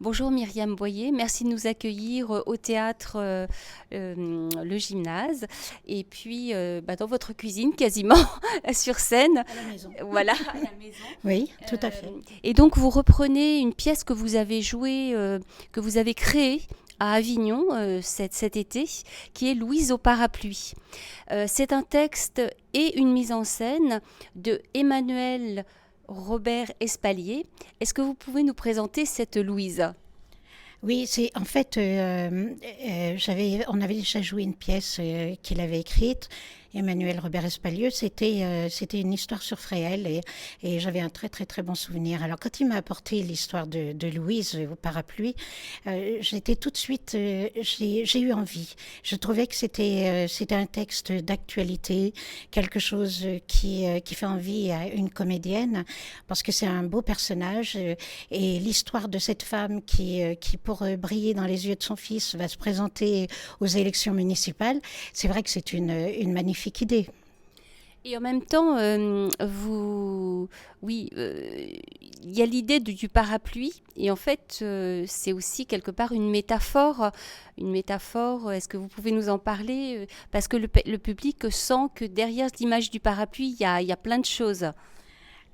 Bonjour Myriam Boyer, merci de nous accueillir au théâtre Le Gymnase et puis dans votre cuisine quasiment sur scène. À la maison. Voilà, à la maison. Oui, tout à fait. Et donc vous reprenez une pièce que vous avez jouée, que vous avez créée à Avignon cet été, qui est Louise au parapluie. C'est un texte et une mise en scène de Emmanuel Robert Espalier. Est-ce que vous pouvez nous présenter cette Louise? Oui, c'est en fait, on avait déjà joué une pièce qu'il avait écrite. Emmanuel Robert Espalieu, c'était une histoire sur Fréhel et j'avais un très très très bon souvenir. Alors quand il m'a apporté l'histoire de Louise au parapluie, j'étais tout de suite, j'ai eu envie. Je trouvais que c'était un texte d'actualité, quelque chose qui fait envie à une comédienne, parce que c'est un beau personnage et l'histoire de cette femme qui pour briller dans les yeux de son fils, va se présenter aux élections municipales. C'est vrai que c'est une magnifique idée. Et en même temps, oui, il y a l'idée du parapluie, et en fait, c'est aussi quelque part une métaphore. Une métaphore, est-ce que vous pouvez nous en parler? Parce que le public sent que derrière l'image du parapluie, il y a plein de choses.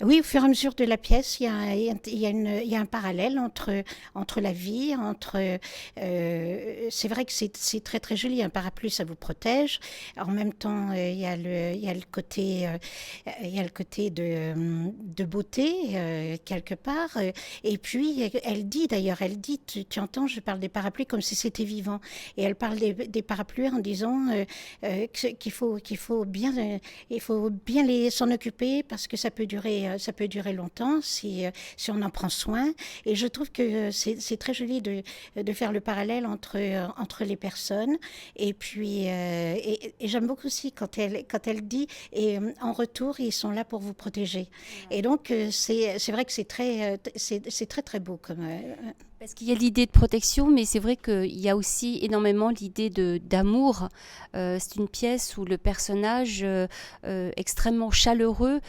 Oui, au fur et à mesure de la pièce, il y a un parallèle entre la vie, c'est vrai que c'est très très joli. Un parapluie, ça vous protège. En même temps, il y a le côté, il y a le côté de beauté quelque part. Et puis, elle dit d'ailleurs, tu entends, je parle des parapluies comme si c'était vivant. Et elle parle des parapluies en disant il faut bien s'en occuper parce que ça peut durer longtemps si on en prend soin. Et je trouve que c'est très joli de faire le parallèle entre les personnes. Et puis, et j'aime beaucoup aussi quand elle dit, et en retour, ils sont là pour vous protéger. Et donc, c'est vrai que c'est très, très beau comme. Parce qu'il y a l'idée de protection, mais c'est vrai qu'il y a aussi énormément l'idée d'amour. C'est une pièce où le personnage extrêmement chaleureux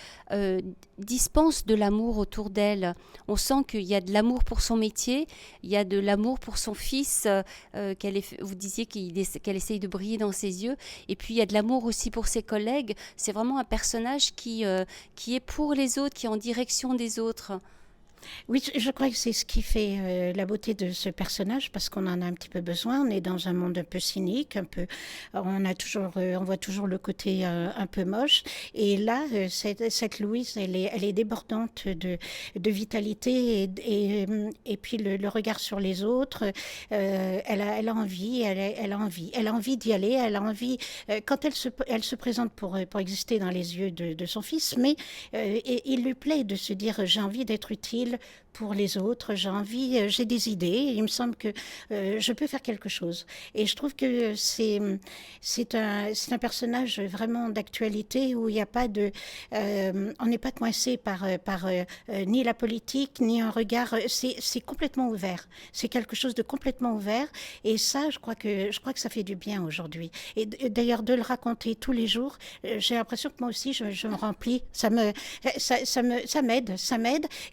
dispense de l'amour autour d'elle. On sent qu'il y a de l'amour pour son métier, il y a de l'amour pour son fils, vous disiez qu'elle essaye de briller dans ses yeux, et puis il y a de l'amour aussi pour ses collègues. C'est vraiment un personnage qui est pour les autres, qui est en direction des autres. Oui, je crois que c'est ce qui fait la beauté de ce personnage, parce qu'on en a un petit peu besoin. On est dans un monde un peu cynique, on voit toujours le côté un peu moche. Et là, cette Louise, elle est débordante de vitalité et puis le regard sur les autres. Elle a envie, elle a envie d'y aller, elle a envie quand elle se présente pour exister dans les yeux de son fils, mais il lui plaît de se dire j'ai envie d'être utile pour les autres, j'ai des idées, il me semble que je peux faire quelque chose. Et je trouve que c'est un personnage vraiment d'actualité où il n'y a pas on n'est pas coincé par ni la politique, ni un regard, c'est complètement ouvert. C'est quelque chose de complètement ouvert. Et ça, je crois que ça fait du bien aujourd'hui. Et d'ailleurs, de le raconter tous les jours, j'ai l'impression que moi aussi, je me remplis. Ça m'aide.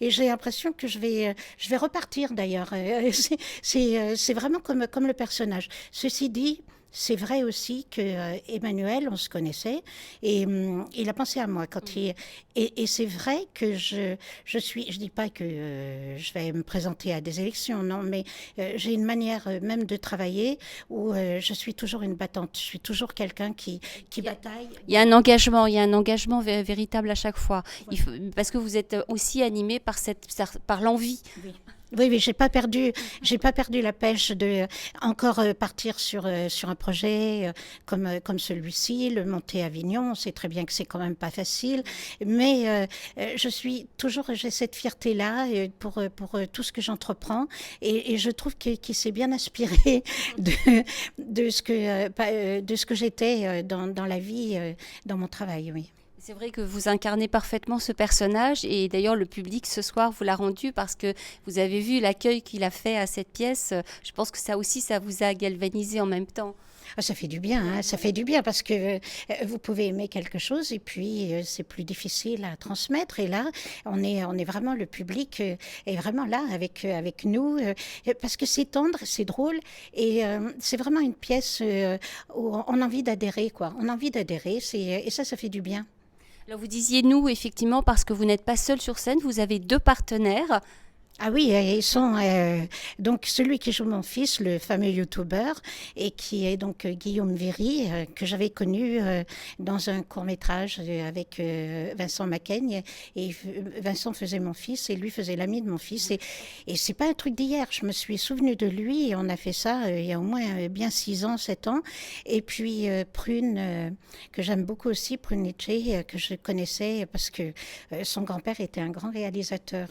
Et j'ai l'impression que je vais repartir d'ailleurs. C'est vraiment comme le personnage. Ceci dit, c'est vrai aussi que Emmanuel, on se connaissait, et il a pensé à moi et c'est vrai que je dis pas que je vais me présenter à des élections, non, mais j'ai une manière même de travailler où je suis toujours une battante, je suis toujours quelqu'un qui bataille. Il y a un engagement véritable à chaque fois. Voilà. Parce que vous êtes aussi animé par l'envie. Oui. Oui, oui, j'ai pas perdu la pêche de encore partir sur un projet comme celui-ci, le monter à Avignon. On sait très bien que c'est quand même pas facile, mais j'ai cette fierté-là pour tout ce que j'entreprends, et je trouve qu'il s'est bien inspiré de de ce que j'étais dans la vie, dans mon travail. Oui. C'est vrai que vous incarnez parfaitement ce personnage et d'ailleurs le public ce soir vous l'a rendu parce que vous avez vu l'accueil qu'il a fait à cette pièce. Je pense que ça aussi, ça vous a galvanisé en même temps. Ah, ça fait du bien, hein, ça fait du bien parce que vous pouvez aimer quelque chose et puis c'est plus difficile à transmettre. Et là, on est vraiment, le public est vraiment là avec nous parce que c'est tendre, c'est drôle et c'est vraiment une pièce où on a envie d'adhérer, quoi. On a envie d'adhérer et ça fait du bien. Alors vous disiez nous, effectivement, parce que vous n'êtes pas seul sur scène, vous avez deux partenaires. Ah oui, ils sont donc celui qui joue mon fils, le fameux youtubeur, et qui est donc Guillaume Véry, que j'avais connu dans un court-métrage avec Vincent Macaigne. Et Vincent faisait mon fils et lui faisait l'ami de mon fils. Et c'est pas un truc d'hier. Je me suis souvenue de lui et on a fait ça il y a au moins bien 6 ans, 7 ans. Et puis Prune, que j'aime beaucoup aussi, Prune Nietzsche, que je connaissais parce que son grand-père était un grand réalisateur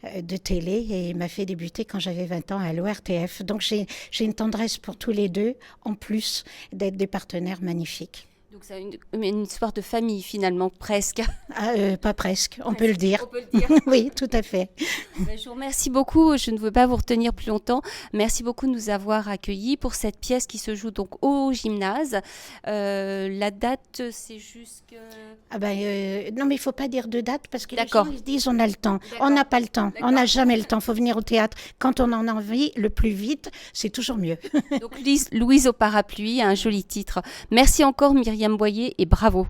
de télé et il m'a fait débuter quand j'avais 20 ans à l'ORTF. Donc j'ai une tendresse pour tous les deux, en plus d'être des partenaires magnifiques. Donc c'est une histoire de famille finalement, presque. Ah, pas presque, on peut le dire. On peut le dire. Oui, tout à fait. Je vous remercie beaucoup, je ne veux pas vous retenir plus longtemps. Merci beaucoup de nous avoir accueillis pour cette pièce qui se joue donc au gymnase. La date, c'est jusque... Ah ben, non, mais il ne faut pas dire de date parce que les D'accord. gens ils se disent on a le temps. D'accord. On n'a pas le temps, D'accord. on n'a jamais le temps. Il faut venir au théâtre quand on en a envie, le plus vite, c'est toujours mieux. Donc Louise au parapluie, un joli titre. Merci encore Myriam Boyer et bravo.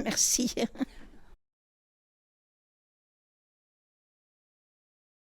Merci.